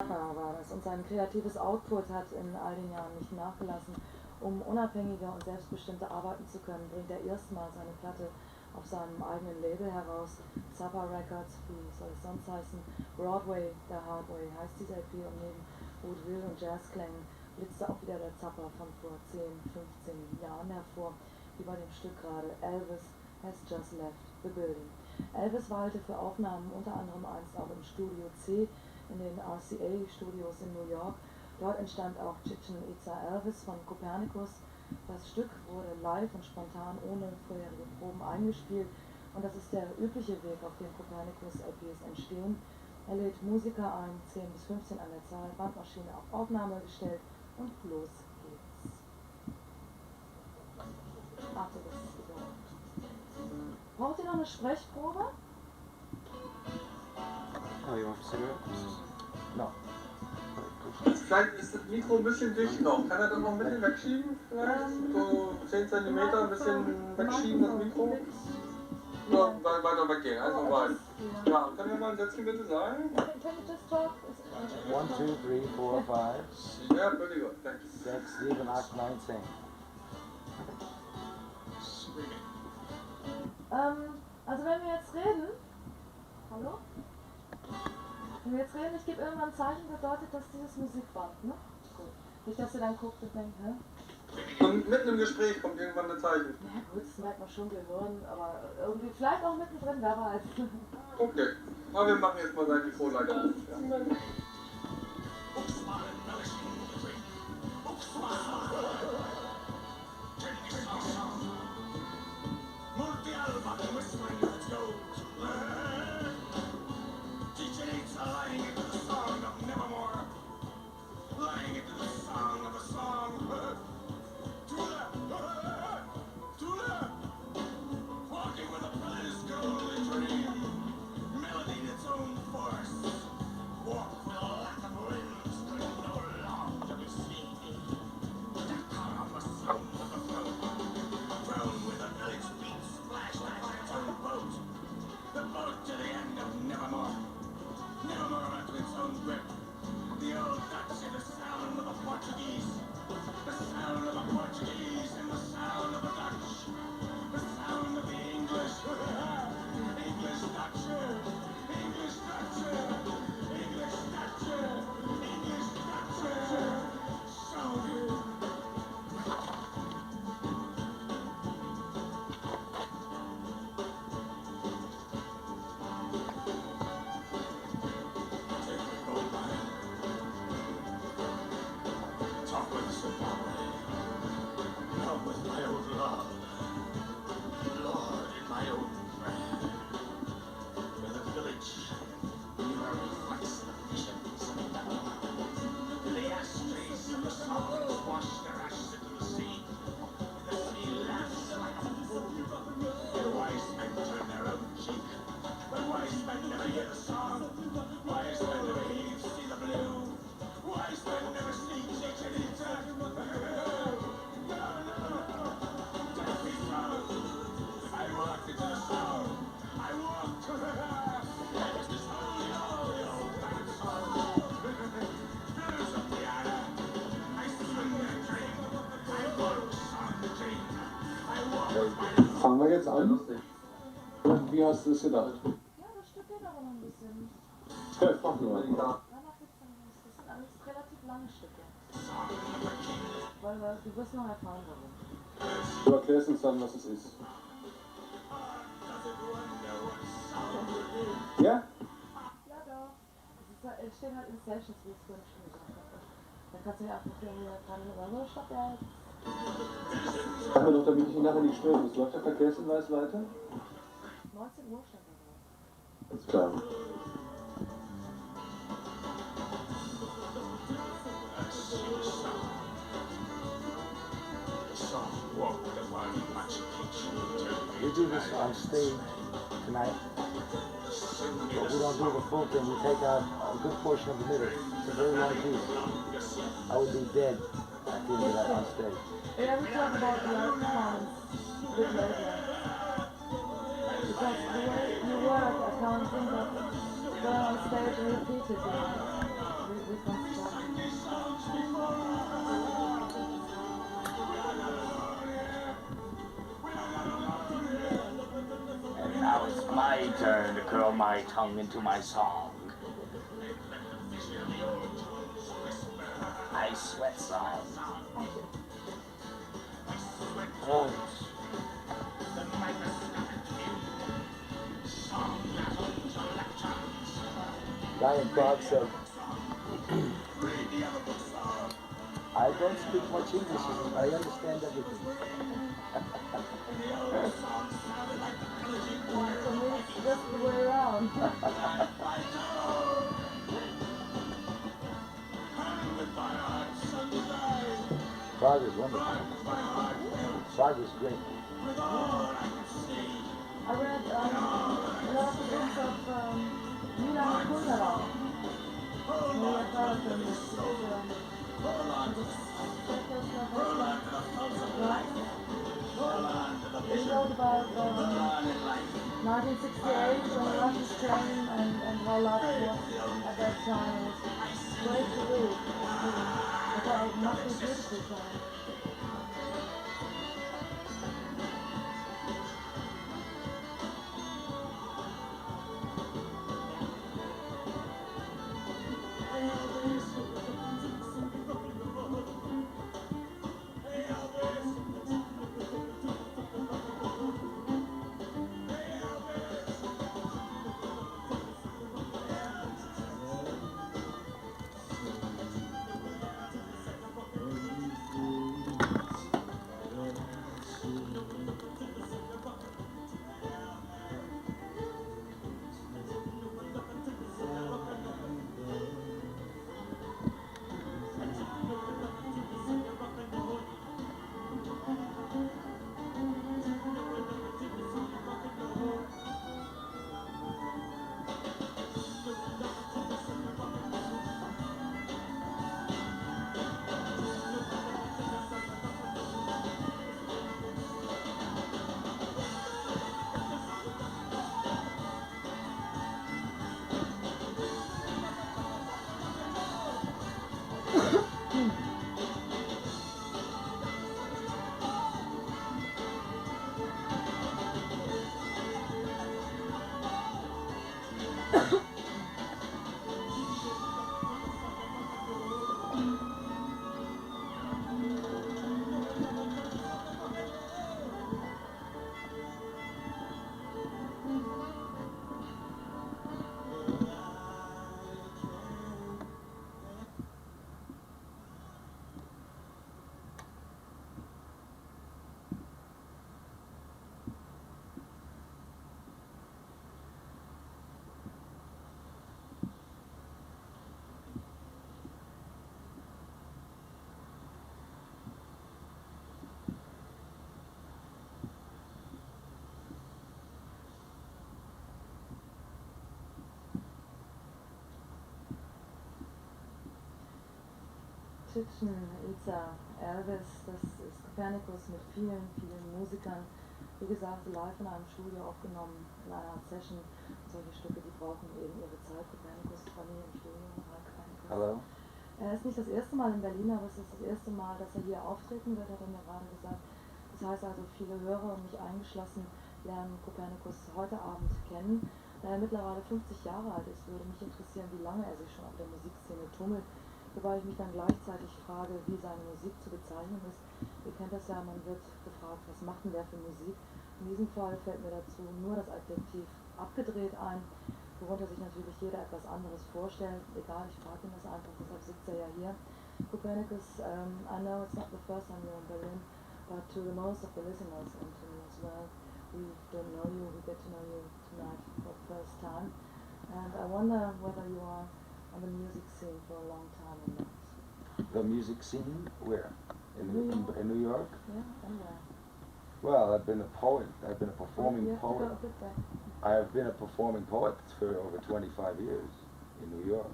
war das, und sein kreatives Output hat in all den Jahren nicht nachgelassen. Um unabhängiger und selbstbestimmter arbeiten zu können, bringt er erstmals eine Platte auf seinem eigenen Label heraus. Zappa Records, wie soll es sonst heißen? Broadway, der Hard Way heißt diese LP, und neben Vaudeville und Jazzklängen blitzte auch wieder der Zappa von vor 10, 15 Jahren hervor, wie bei dem Stück gerade Elvis Has Just Left the Building. Elvis weilte für Aufnahmen unter anderem einst auch im Studio C in den RCA-Studios in New York. Dort entstand auch Chichen Itza Elvis von Copernicus. Das Stück wurde live und spontan ohne vorherige Proben eingespielt, und das ist der übliche Weg, auf dem Copernicus-LPs entstehen. Er lädt Musiker ein, 10 bis 15 an der Zahl, Bandmaschine auf Aufnahme gestellt, und los geht's. Warte, das ist wieder. Braucht ihr noch eine Sprechprobe? Oh, you want a cigarette? No. Vielleicht ist das Mikro ein bisschen dicht noch. Kann er das noch ein bisschen wegschieben vielleicht? So 10 cm ein bisschen wegschieben, das Mikro? Ja, weiter weggehen, also weit. Ja, können wir mal ein Sätzchen bitte sagen? 1, 2, 3, 1, 2, 3, 4, 5, Ja, bitte gut, danke. 6, 7, 8, 9, 10. Also wenn wir jetzt reden, hallo? Wenn wir jetzt reden, ich gebe irgendwann ein Zeichen, bedeutet das dieses Musikband, ne? Gut. Nicht, dass ihr dann guckt und denkt, hä? Und mitten im Gespräch kommt irgendwann ein Zeichen. Ja gut, das merkt man schon, wir hören, aber irgendwie vielleicht auch mittendrin, wer weiß. Okay, aber wir machen jetzt mal seine Vorlage. Ja. Fangen wir jetzt an? Wie hast du es gedacht? Ja, das Stück geht aber noch ein bisschen. Ja, mach nur. Danach wird's dann, das sind alles relativ lange Stücke. Weil du wirst noch erfahren, warum. Du erklärst uns dann, was es ist. Ja? Ja, doch. Es entstehen halt in Sessions, wie ich es vorhin schon gesagt habe. Da kannst du ja einfach keine Stopp jetzt. Sag mir doch, damit ich ihn nachher nicht störe. Es läuft der Verkehrshinweis weiter? 19 Uhr stand da drauf. Alles klar. We do this on stage tonight, but we don't do the full thing. We take out a good portion of the middle. It's a very long piece. I would be dead at the end of that on stage. Yeah, we talk about the live performance a bit later. Because the way you work, I can't think of going on stage and repeat it. We turn to curl my tongue into my song. I sweat song. Oh. Ryan Bob said, I don't speak much English, I understand everything. For me, it's just the way around. Prague is wonderful. Prague is great. I read a lot of the books of Milan Kundera. Maybe I've heard of him. He wrote about 1968 when the Russians came and how Loft was at that time. It was great to read. I thought it must be a beautiful time. Titchen, Iza, Elvis, das ist Copernicus mit vielen, vielen Musikern. Wie gesagt, live in einem Studio aufgenommen, in einer Art Session. Solche Stücke, die brauchen eben ihre Zeit. Copernicus war nie im Studio. Hallo? Er ist nicht das erste Mal in Berlin, aber es ist das erste Mal, dass er hier auftreten wird, hat er mir gerade gesagt. Das heißt also, viele Hörer und mich eingeschlossen lernen Copernicus heute Abend kennen. Da er mittlerweile 50 Jahre alt ist, würde mich interessieren, wie lange er sich schon auf der Musikszene tummelt. Wobei ich mich dann gleichzeitig frage, wie seine Musik zu bezeichnen ist. Ihr kennt das ja, man wird gefragt, was macht denn der für Musik? In diesem Fall fällt mir dazu nur das Adjektiv abgedreht ein, worunter sich natürlich jeder etwas anderes vorstellt. Egal, ich frage ihn das einfach, deshalb sitzt er ja hier. Copernicus, I know it's not the first time you're in Berlin, but to the most of the listeners and to me as well, we don't know you, we get to know you tonight for the first time. And I wonder whether you are on the music scene for a long time or not. The music scene? Where? In New York? Yeah, anywhere. Well, I've been a poet. I've been a performing have poet. To go a bit back. I have been a performing poet for over 25 years in New York.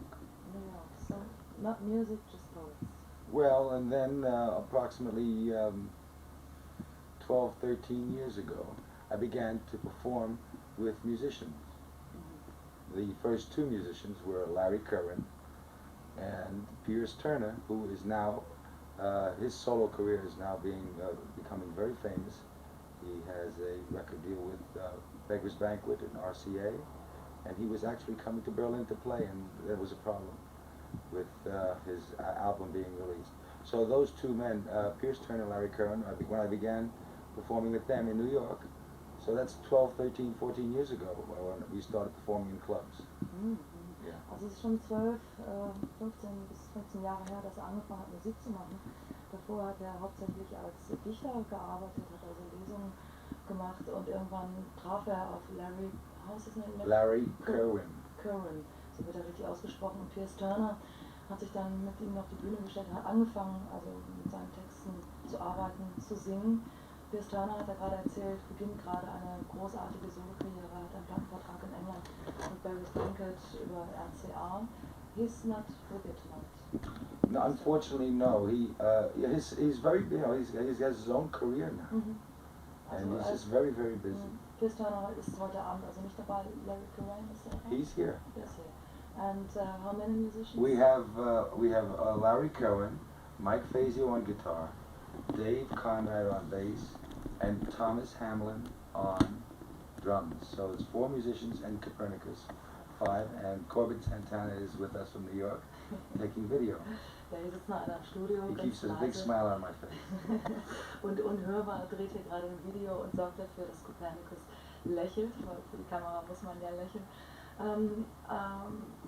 New York, so not music, just poets. Well, and then approximately 12, 13 years ago, I began to perform with musicians. The first two musicians were Larry Curran and Pierce Turner, who is now, his solo career is now becoming very famous. He has a record deal with Beggars Banquet and RCA, and he was actually coming to Berlin to play, and there was a problem with his album being released. So those two men, Pierce Turner and Larry Curran, when I began performing with them in New York, so that's 12, 13, 14 years ago when we started performing in clubs. Yeah. Also es ist schon 12, 15 bis 15 Jahre her, dass er angefangen hat, Musik zu machen. Davor hat er hauptsächlich als Dichter gearbeitet, hat also Lesungen gemacht und irgendwann traf er auf Larry, Larry Curran. Curran, so wird er richtig ausgesprochen. Und Pierce Turner hat sich dann mit ihm auf die Bühne gestellt und hat angefangen, also mit seinen Texten zu arbeiten, zu singen. Pierce Turner, hat er gerade erzählt, beginnt gerade eine großartige Solokarriere, hat einen Plattenvertrag in England mit Beggars Banquet über RCA. He's not with it tonight. No, unfortunately, no. He's very, he has his own career now, and he's just very, very busy. Pierce Turner ist heute Abend also nicht dabei. Larry Curran ist dabei. He's here. Yes, here. And how many musicians? We have Larry Curran, Mike Fazio on guitar, Dave Conrad on bass, and Thomas Hamlin on drums. So it's 4 musicians and Copernicus, 5, and Corbin Santana is with us from New York, taking video. Ja, hier sitzt noch einer im Studio. He keeps a big smile on my face. und unhörbar dreht hier gerade ein Video und sorgt dafür, dass Copernicus lächelt, weil für die Kamera muss man ja lächeln.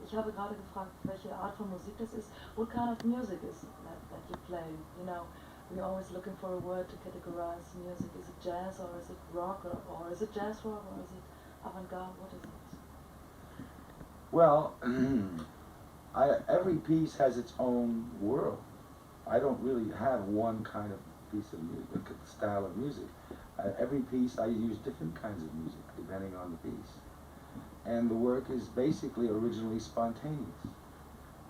Ich habe gerade gefragt, welche Art von Musik das ist. What kind of music is that you play? You know, we're always looking for a word to categorize music. Is it jazz or is it rock or is it jazz rock or is it avant-garde? What is it? Well, every piece has its own world. I don't really have one kind of piece of music, style of music. Every piece I use different kinds of music depending on the piece. And the work is basically originally spontaneous,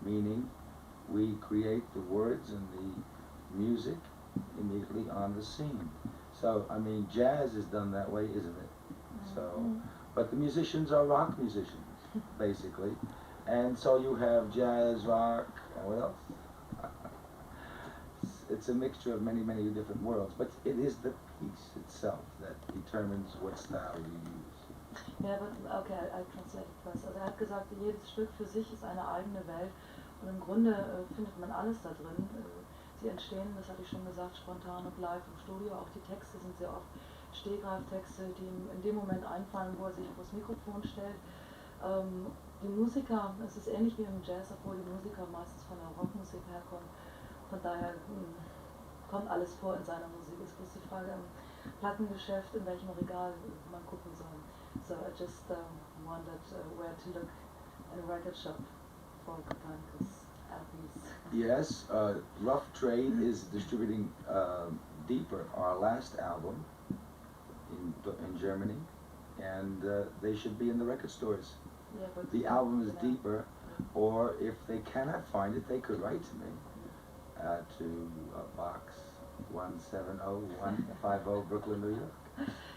meaning we create the words and the music immediately on the scene. So, I mean, jazz is done that way, isn't it? So, but the musicians are rock musicians, basically. And so you have jazz, rock, and what else? It's a mixture of many, many different worlds, but it is the piece itself that determines what style you use. Ja, aber okay, I translate it first. Also er hat gesagt, jedes Stück für sich ist eine eigene Welt und im Grunde findet man alles da drin. Sie entstehen, das hatte ich schon gesagt, spontan und live im Studio. Auch die Texte sind sehr oft Stehgreiftexte, die ihm in dem Moment einfallen, wo er sich vor das Mikrofon stellt. Die Musiker, es ist ähnlich wie im Jazz, obwohl die Musiker meistens von der Rockmusik herkommen. Von daher kommt alles vor in seiner Musik. Es ist bloß die Frage im Plattengeschäft, in welchem Regal man gucken soll. So I just wondered where to look in a record shop for Copernicus LPs. Yes, Rough Trade is distributing Deeper, our last album, in Germany, and they should be in the record stores. Yeah, but the album is Deeper, or if they cannot find it, they could write to me to Box 170-150, Brooklyn, New York.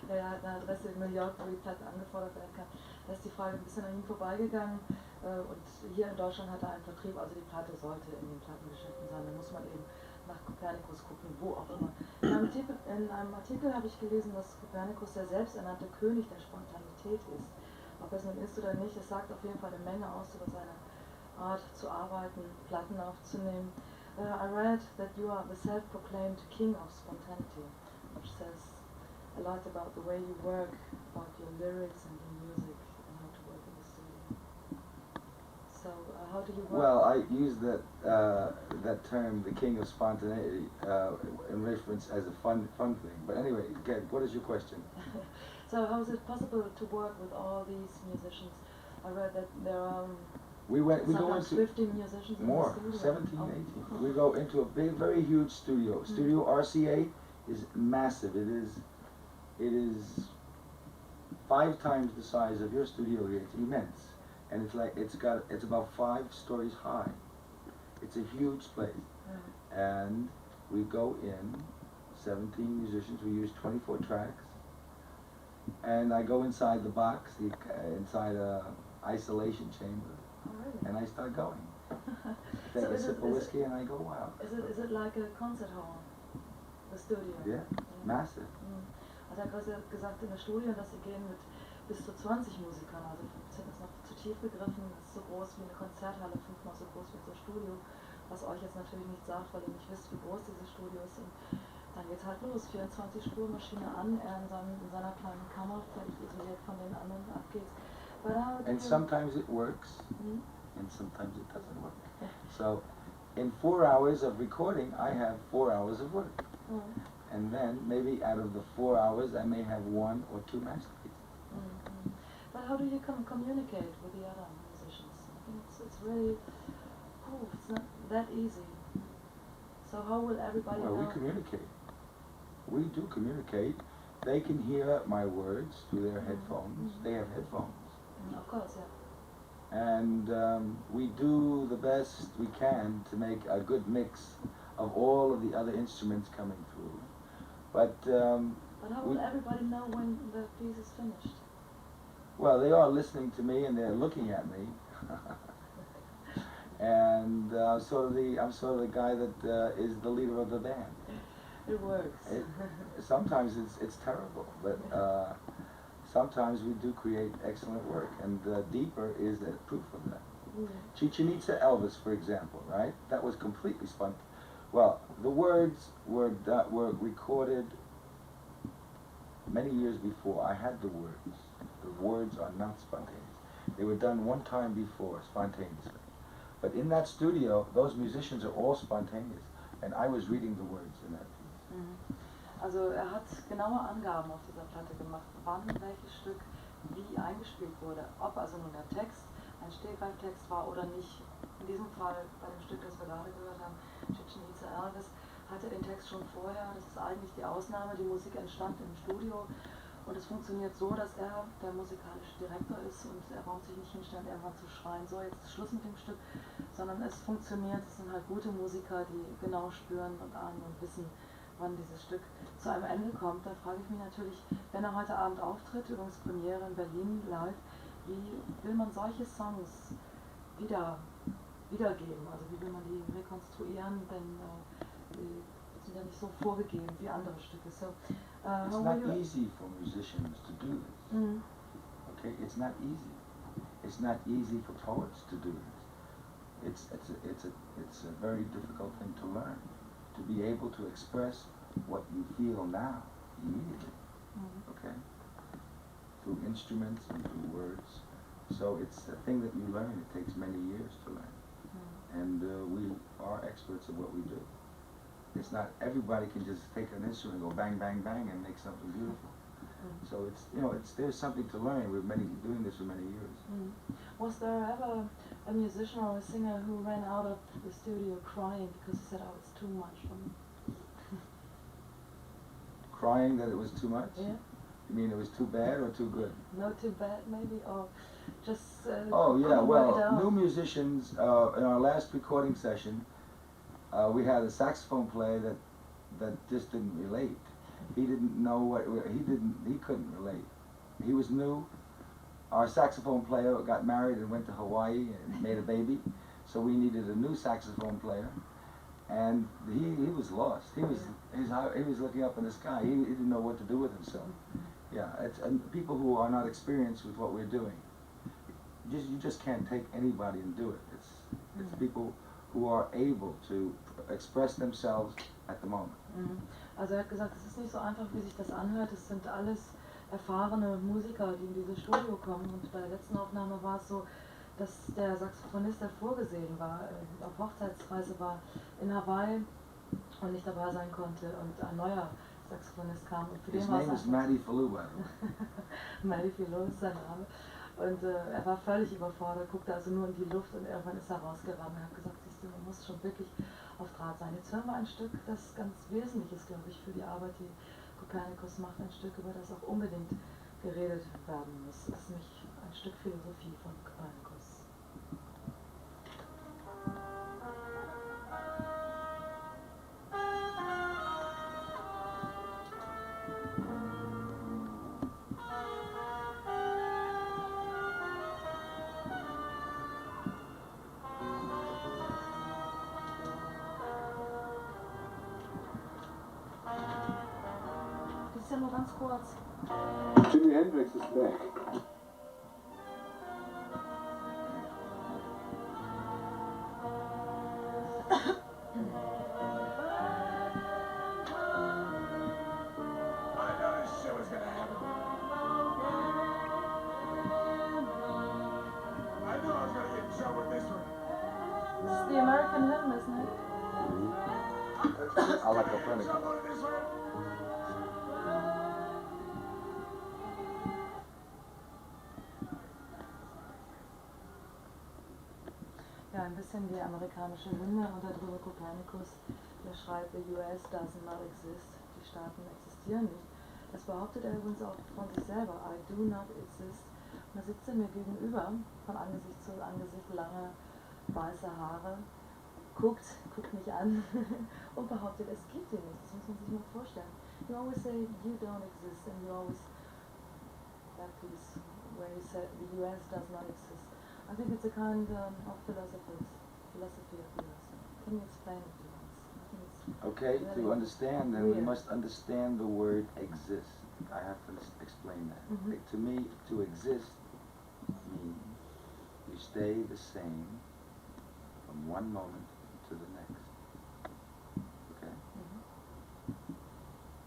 Er hat eine Adresse in New York, wo die Platte angefordert werden kann. Da ist die Frage ein bisschen an ihm vorbeigegangen und hier in Deutschland hat er einen Vertrieb, also die Platte sollte in den Plattengeschäften sein. Da muss man eben nach Copernicus gucken, wo auch immer. In einem Artikel habe ich gelesen, dass Copernicus der selbsternannte König der Spontanität ist. Ob es nun ist oder nicht, es sagt auf jeden Fall eine Menge aus über seine Art zu arbeiten, Platten aufzunehmen. I read that you are the self-proclaimed king of spontaneity, which says a lot about the way you work, about your lyrics and your music, and how to work in the studio. So, how do you work? Well, I use that term, the king of spontaneity, in reference as a fun thing. But anyway, again, what is your question? So, how is it possible to work with all these musicians? I read that there are we go into 15 musicians more, in the studio. 17, 18. We go into a big, very huge studio. Studio RCA is massive. It is 5 times the size of your studio here. It's immense, and it's about 5 stories high. It's a huge place, and we go in 17 musicians. We use 24 tracks, and I go inside the box, inside a isolation chamber, and I start going. I take a sip of whiskey and I go wild. Is it like a concert hall, the studio? Yeah, massive. Also er hat gesagt in der Studie, dass sie gehen mit bis zu 20 Musikern, also 15 ist noch zu tief gegriffen, ist so groß wie eine Konzerthalle, 5-mal so groß wie unser Studio, was euch jetzt natürlich nicht sagt, weil ihr nicht wisst, wie groß dieses Studio ist. Und dann geht's halt los, 24-Spur-Maschine an, er in seiner kleinen Kammer, völlig isoliert von den anderen abgeht. And sometimes it works, and sometimes it doesn't work. So in 4 hours of recording, I have 4 hours of work. And then maybe out of the 4 hours, I may have 1 or 2 masterpieces. But how do you communicate with the other musicians? I think it's really, it's not that easy. So how will everybody know? Well, we communicate. We do communicate. They can hear my words through their headphones. They have headphones. Of course, yeah. And we do the best we can to make a good mix of all of the other instruments coming through. But how will everybody know when the piece is finished? Well, they are listening to me and they're looking at me. And I'm sort of the guy that is the leader of the band. It works. Sometimes it's terrible, but sometimes we do create excellent work, and Deeper is a proof of that. Chichen Itza Elvis, for example, right? That was completely spontaneous. Well, the words were recorded many years before. I had the words. The words are not spontaneous. They were done one time before, spontaneously. But in that studio, those musicians are all spontaneous, and I was reading the words in that piece. Also er hat genaue Angaben auf dieser Platte gemacht, wann welches Stück wie eingespielt wurde. Ob also nun der Text ein Stegreiftext war oder nicht. In diesem Fall, bei dem Stück, das wir gerade gehört haben, Chichen Itza Elvis, hatte den Text schon vorher. Das ist eigentlich die Ausnahme. Die Musik entstand im Studio. Und es funktioniert so, dass er der musikalische Direktor ist und er braucht sich nicht hinstellen, irgendwann zu schreien, so jetzt ist Schluss mit dem Stück, sondern es funktioniert, es sind halt gute Musiker, die genau spüren und ahnen und wissen, wann dieses Stück zu einem Ende kommt. Da frage ich mich natürlich, wenn er heute Abend auftritt, übrigens Premiere in Berlin live, wie will man solche Songs wiedergeben, also wie will man die rekonstruieren, denn die sind ja nicht so vorgegeben wie andere Stücke. So, it's not easy for musicians to do this. Okay, it's not easy. It's not easy for poets to do this. It's a very difficult thing to learn. To be able to express what you feel now, immediately. Okay, through instruments and through words. So it's a thing that you learn. It takes many years to learn, and we are experts at what we do. It's not everybody can just take an instrument, go bang, bang, bang, and make something beautiful. So there's something to learn. We're doing this for many years. Was there ever a musician or a singer who ran out of the studio crying because he said, "Oh, it's too much for me"? Crying that it was too much? Yeah. You mean it was too bad or too good? No, too bad, maybe, or just. Oh yeah, well, new musicians. In our last recording session, we had a saxophone player that just didn't relate. He didn't know he couldn't relate. He was new. Our saxophone player got married and went to Hawaii and made a baby, so we needed a new saxophone player, and he was lost. He was looking up in the sky. He didn't know what to do with himself. Yeah, and people who are not experienced with what we're doing. You just can't take anybody and do it. It's people who are able to express themselves at the moment. Also er hat gesagt, es ist nicht so einfach, wie sich das anhört. Es sind alles erfahrene Musiker, die in dieses Studio kommen. Und bei der letzten Aufnahme war es so, dass der Saxophonist, der vorgesehen war, auf Hochzeitsreise war in Hawaii und nicht dabei sein konnte. Und ein neuer Saxophonist kam. Und für His den war name es is Matty Falou, by the way. Matty Falou ist sein Name. Und er war völlig überfordert, guckte also nur in die Luft und irgendwann ist er rausgerannt und hat gesagt, siehst du, man muss schon wirklich auf Draht sein. Jetzt hören wir ein Stück, das ganz wesentlich ist, glaube ich, für die Arbeit, die Kopernikus macht, ein Stück, über das auch unbedingt geredet werden muss. Das ist nämlich ein Stück Philosophie von Kopernikus. Christian, nur ganz kurz. Jimi Hendrix is back. This is the American hymn, isn't it? I like Copernicus. Ja, ein bisschen die amerikanische Hymne und darüber Kopernikus, der schreibt, the US does not exist, die Staaten existieren nicht. Das behauptet er übrigens auch von sich selber, I do not exist. Und da sitzt er mir gegenüber, von Angesicht zu Angesicht, lange weiße Haare, guckt mich an und behauptet, es gibt ihn nicht. Das muss man sich mal vorstellen. You always say you don't exist and you always, that piece where you said the US does not exist. I think it's a kind of philosophy of yours. Can you explain it to us? I think it's Okay, really to understand, then we weird. must understand the word exist. I have to explain that. Mhm. To me, to exist means you stay the same from one moment to the next. Okay? Mhm.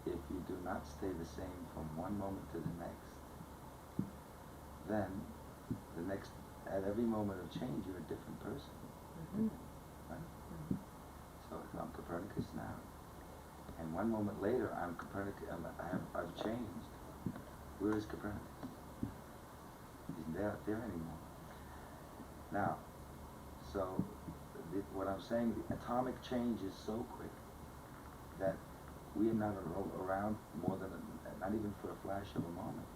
If you do not stay the same from one moment to the next, then at every moment of change, you're a different person. Mhm. Right? Mhm. So if I'm Copernicus now, and one moment later I'm Copernicus, I've changed. Where is Copernicus? He's not there anymore. Now, so what I'm saying, the atomic change is so quick that we are not around more than not even for a flash of a moment.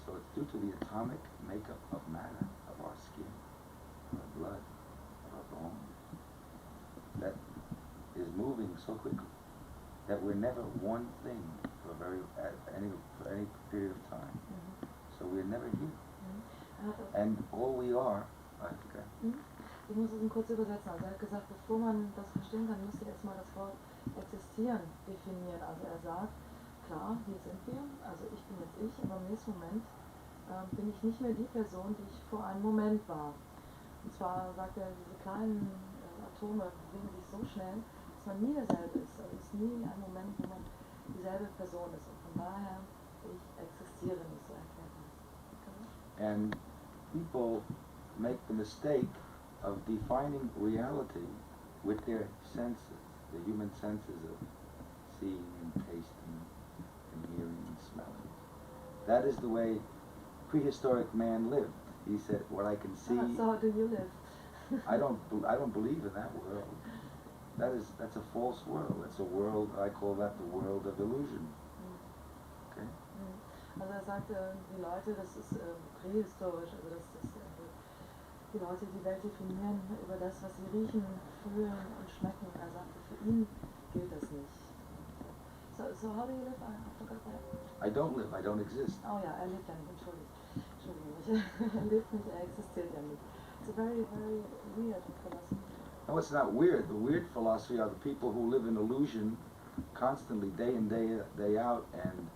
So it's due to the atomic makeup of matter, of our skin, of our blood, of our bones, that is moving so quickly that we're never one thing for any period of time. Mhm. So we're never here. Mhm. And all we are, okay. Ich muss es kurz übersetzen. Also er hat gesagt, bevor man das verstehen kann, müsste erstmal das Wort existieren definieren. Also er sagt, klar, hier sind wir, also ich bin jetzt ich, aber im nächsten Moment bin ich nicht mehr die Person, die ich vor einem Moment war. Und zwar sagt er, diese kleinen Atome bewegen sich so schnell, dass man nie derselbe ist. Also es ist nie ein Moment, wo man dieselbe Person ist. Und von daher, ich existiere nicht, so erklärt er es. Okay? And people make the mistake of defining reality with their senses, the human senses of seeing and tasting and hearing and smelling. That is the way prehistoric man lived. He said, what I can see, So how do you live? I don't believe in that world. That's a false world. It's a world, I call that the world of illusion. Okay? Also er sagt, die Leute, das ist prähistorisch, also die Leute die Welt definieren über das, was sie riechen, fühlen und schmecken. Er sagte, für ihn gilt das nicht. So how do you live? I forgot that. I don't live, I don't exist. Oh ja, er lebt ja nicht, Entschuldigung mich. Er lebt nicht, er existiert ja nicht. It's a very, very weird philosophy. No, it's not weird. The weird philosophy are the people who live in illusion constantly, day in, day out, and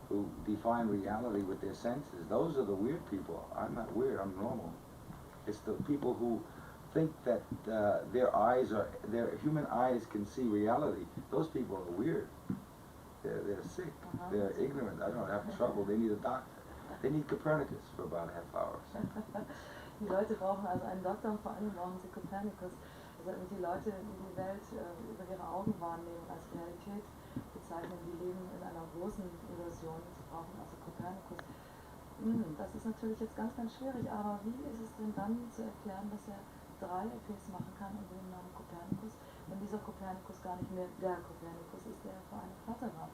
who define reality with their senses. Those are the weird people. I'm not weird, I'm normal. It's the people who think that their human eyes can see reality. Those people are weird. They're sick. They're ignorant. I don't have trouble. They need a doctor. They need Copernicus for about a half hour. Die Leute brauchen also einen Doktor und vor allem brauchen sie Kopernikus. Also die Leute, die die Welt über ihre Augen wahrnehmen als Realität bezeichnen, die leben in einer großen Illusion. Sie brauchen also Kopernikus. Das ist natürlich jetzt ganz, ganz schwierig, aber wie ist es denn dann zu erklären, dass er 3 EPs machen kann unter dem Namen Kopernikus, wenn dieser Kopernikus gar nicht mehr der Kopernikus ist, der vor einer Platte war?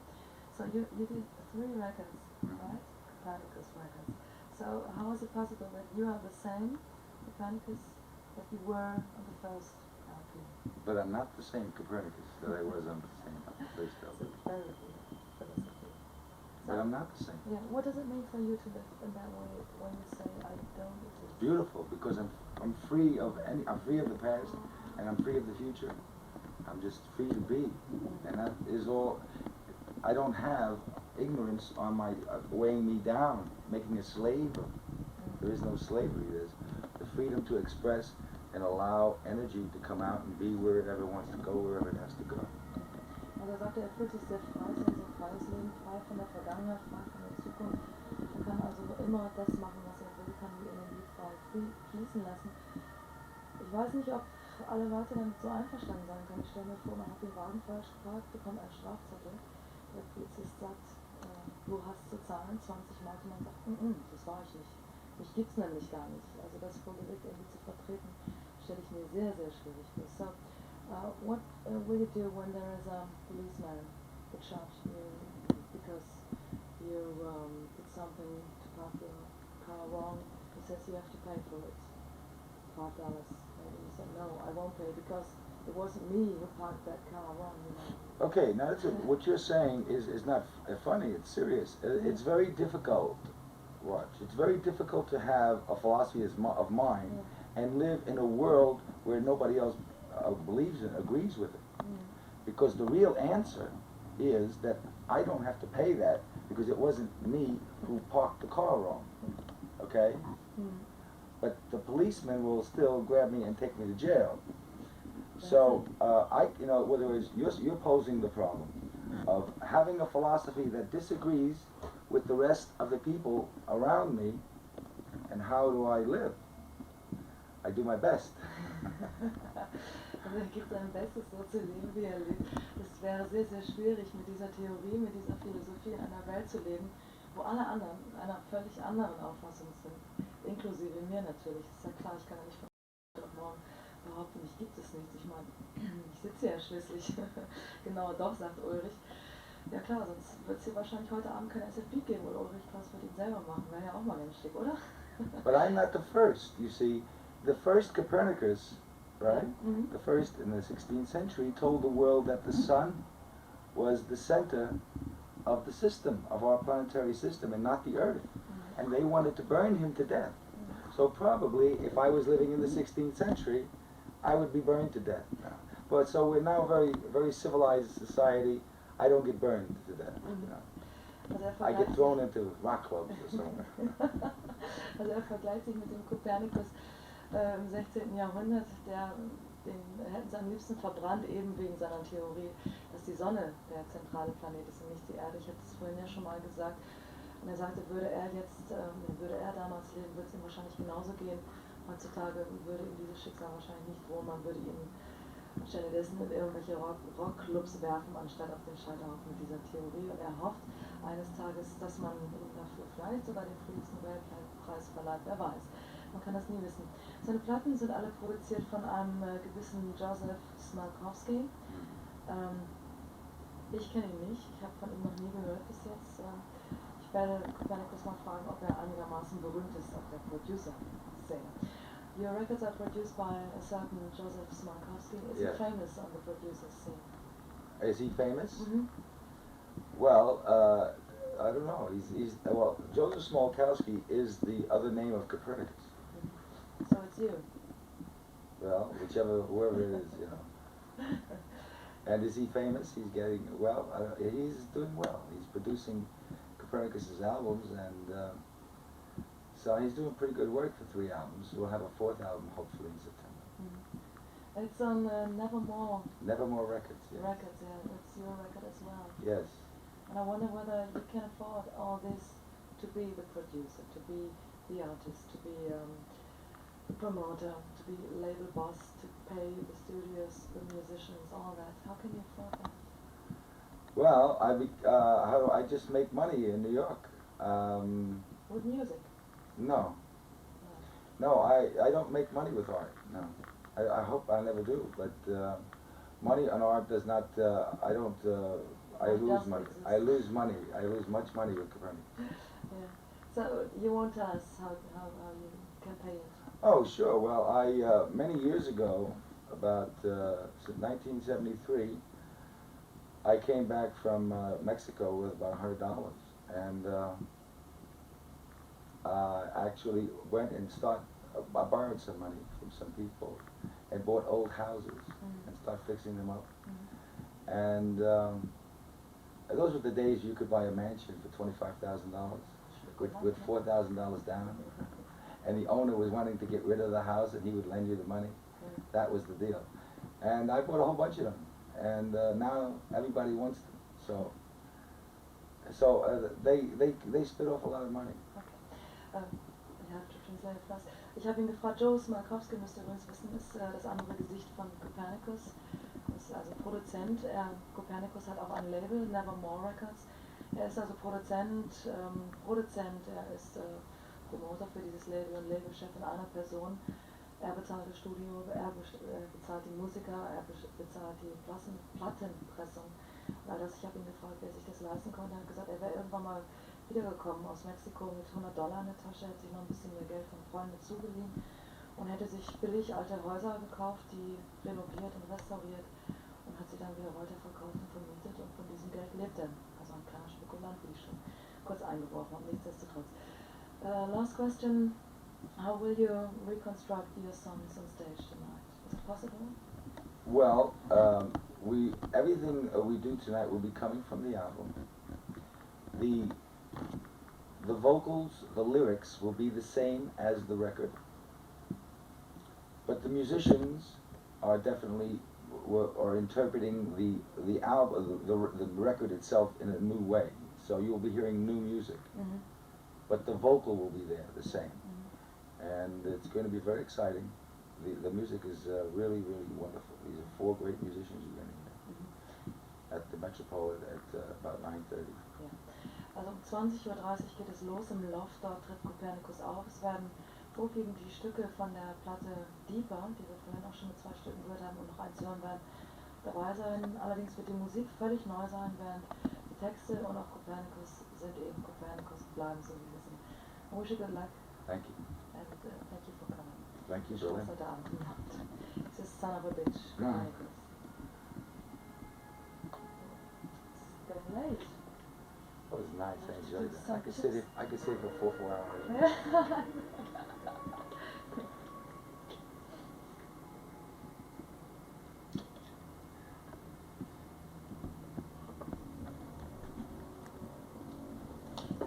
So you did 3 records, right? Copernicus records. So how is it possible that you are the same Copernicus that you were on the first LP? But I'm not the same Copernicus that I was on the first So LP. it's very weird philosophy. But I'm not the same. Yeah, what does it mean for you to live in that way when you say I don't exist? Beautiful, because I'm free of the past, and I'm free of the future. I'm just free to be, and that is all. I don't have ignorance on my weighing me down, making a slave of me. There is no slavery. There's the freedom to express and allow energy to come out and be wherever it wants to go, wherever it has to go. Also er sagte, er fühlt sich sehr frei, sehr, sehr freies Leben, frei von der Vergangenheit, frei von der Zukunft. Er kann also immer das machen, was er will, kann die Energie frei fließen lassen. Ich weiß nicht, ob alle Leute damit so einverstanden sein können. Ich stelle mir vor, man hat den Wagen falsch geparkt, bekommt einen Strafzettel. Der Polizist sagt, du hast zu zahlen, 20 Mark, und man sagt, das war ich nicht. Mich gibt's nämlich gar nicht. Also das vor Gericht irgendwie zu vertreten, stelle ich mir sehr, sehr schwierig vor. So, what will you do when there is a policeman who charged you because you did something to park your car wrong? He says you have to pay for it, $5. Maybe you said no, I won't pay because it wasn't me who parked that car wrong. You know. Okay, now that's what you're saying is not funny. It's serious. It's very difficult. Watch. It's very difficult to have a philosophy of mine and live in a world where nobody else believes in, agrees with it. Because the real answer is that I don't have to pay that because it wasn't me who parked the car wrong. Okay? But the policeman will still grab me and take me to jail. So, in other words, you're posing the problem of having a philosophy that disagrees with the rest of the people around me, and how do I live? I do my best. Also er gibt sein Bestes, so zu leben, wie er lebt. Es wäre sehr, sehr schwierig, mit dieser Theorie, mit dieser Philosophie in einer Welt zu leben, wo alle anderen einer völlig anderen Auffassung sind. Inklusive mir natürlich. Das ist ja klar, ich kann ja nicht von heute auf morgen behaupten, mich gibt es nichts. Ich meine, ich sitze ja schließlich. Genau, doch, sagt Ulrich. Ja klar, sonst wird es hier wahrscheinlich heute Abend kein SFP geben, wo Ulrich was für ihn selber machen. Wäre ja auch mal ganz schick, oder? But I'm not the first, you see. The first Copernicus, right? The first in the 16th century told the world that the sun was the center of the system, of our planetary system, and not the earth. And they wanted to burn him to death. So probably, if I was living in the 16th century, I would be burned to death now. But so we're now a very, very civilized society. I don't get burned to death. You know. I get thrown into rock clubs or somewhere. Also er vergleicht sich mit dem Kopernikus im 16. Jahrhundert, den hätten sie am liebsten verbrannt, eben wegen seiner Theorie, dass die Sonne der zentrale Planet ist und nicht die Erde. Ich hatte es vorhin ja schon mal gesagt. Und er sagte, würde er damals leben, würde es ihm wahrscheinlich genauso gehen. Heutzutage würde ihm dieses Schicksal wahrscheinlich nicht drohen. Man würde ihn anstelle dessen in irgendwelche Rockclubs werfen, anstatt auf den Scheiterhaufen mit dieser Theorie. Und er hofft eines Tages, dass man ihm dafür vielleicht sogar den Friedensnobelpreis verleiht. Wer weiß. Man kann das nie wissen. Seine Platten sind alle produziert von einem gewissen Joseph Smalkowski. Ich kenne ihn nicht. Ich habe von ihm noch nie gehört bis jetzt. Ich werde Copernicus mal fragen, ob er einigermaßen berühmt ist auf der Producer-Szene. Your records are produced by a certain Joseph Smalkowski. Is he famous on the producer scene? Is he famous? Well, I don't know. Well, Joseph Smolkowski is the other name of Copernicus. So it's you. Well, whoever it is, you know. And is he famous? He's getting, well, he's doing well. He's producing Copernicus's albums, and so he's doing pretty good work for 3 albums. We'll have a 4th album hopefully in September. It's on Nevermore. Nevermore Records, yes. Records, yeah. It's your record as well. Yes. And I wonder whether you can afford all this to be the producer, to be the artist, to be the promoter, to be label boss, to pay the studios, the musicians, all that. How can you afford that? Well, I just make money in New York. With music? No. No, I don't make money with art, no. I hope I never do, but money on art does not, I lose money. I lose money. I lose much money with Copernicus. Yeah. So you won't tell us how you can pay it? Oh, sure. Well, many years ago, about 1973, I came back from Mexico with about $100, and actually went and I borrowed some money from some people and bought old houses and started fixing them up. And those were the days you could buy a mansion for $25,000 with $4,000 down, and the owner was wanting to get rid of the house, and he would lend you the money. That was the deal. And I bought a whole bunch of them, and now everybody wants them. So they spit off a lot of money. Okay. You have to translate it fast. Ich habe ihn gefragt, Joe Smalkowski müsste übrigens wissen, ist das andere Gesicht von Copernicus. Ist also Produzent. Copernicus hat auch ein Label, Nevermore Records. Er ist also Produzent, er ist Promoter für dieses Label und Labelchef in einer Person. Er bezahlt das Studio, er bezahlt die Musiker, er bezahlt die Plattenpressung. Weil ich habe ihn gefragt, wer sich das leisten konnte. Er hat gesagt, er wäre irgendwann mal wiedergekommen aus Mexiko mit $100 in der Tasche, hätte sich noch ein bisschen mehr Geld von Freunden zugeliehen und hätte sich billig alte Häuser gekauft, die renoviert und restauriert und hat sie dann wieder weiterverkauft und vermietet und von diesem Geld lebt er. Also ein kleiner Spekulant, wie ich schon kurz eingeworfen habe, nichtsdestotrotz. Last question, how will you reconstruct your songs on stage tonight? Is it possible? Well, everything we do tonight will be coming from the album. The vocals, the lyrics will be the same as the record, but the musicians are definitely are interpreting the album, the record itself in a new way. So you'll be hearing new music, but the vocal will be there, the same, and it's going to be very exciting. The music is really, really wonderful. These are 4 great musicians you're going to hear at the Metropole at about 9:30. Ja. Also um 20:30 Uhr geht es los im Loft, dort tritt Copernicus auf. Es werden vorwiegend die Stücke von der Platte Deeper, die wir vorhin auch schon mit 2 Stücken gehört haben und noch eins hören werden, dabei sein. Allerdings wird die Musik völlig neu sein, während die Texte und auch Copernicus sind eben Copernicus, bleiben so wie wir sind. I wish you good luck. Thank you. And thank you for coming. Thank you, Berlin. Heute Abend im Loft. It's a son of a bitch, Ja. Copernicus. It's getting late. That was nice. I enjoyed that. I could sit here for 4 hours.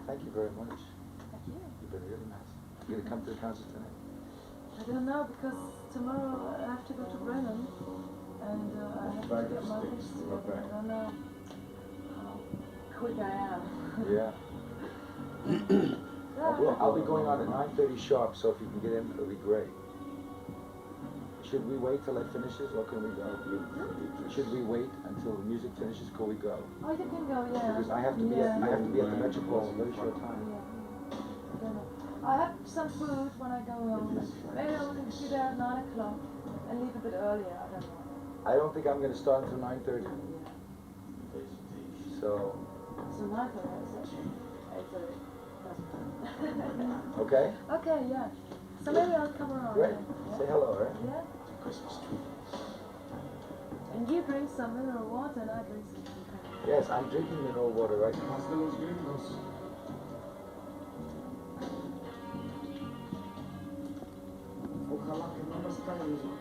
Thank you very much. Thank you. You've been really nice. You gonna come to the concert tonight? I don't know, because tomorrow I have to go to Brennan and I have to get my things together. I don't know how quick I am. Yeah. I'll be going on at 9:30 sharp, so if you can get in, it'll be great. Should we wait till it finishes, or can we go? Should we wait until the music finishes before we go? Oh, you can go, yeah. Because I have to be at the Metropole in a very short time. Yeah. I don't know. I have some food when I go home. Maybe I'll be there at 9 o'clock and leave a bit earlier. I don't know. I don't think I'm going to start until 9:30. So. So 9:30 is it? 8:30. Okay. Okay, yeah. So maybe I'll come around. Great. Yeah. Say hello, right? Yeah. And you drink some mineral water and I drink some tea. Yes, I'm drinking mineral water right now. Ojalá que no nos caigan.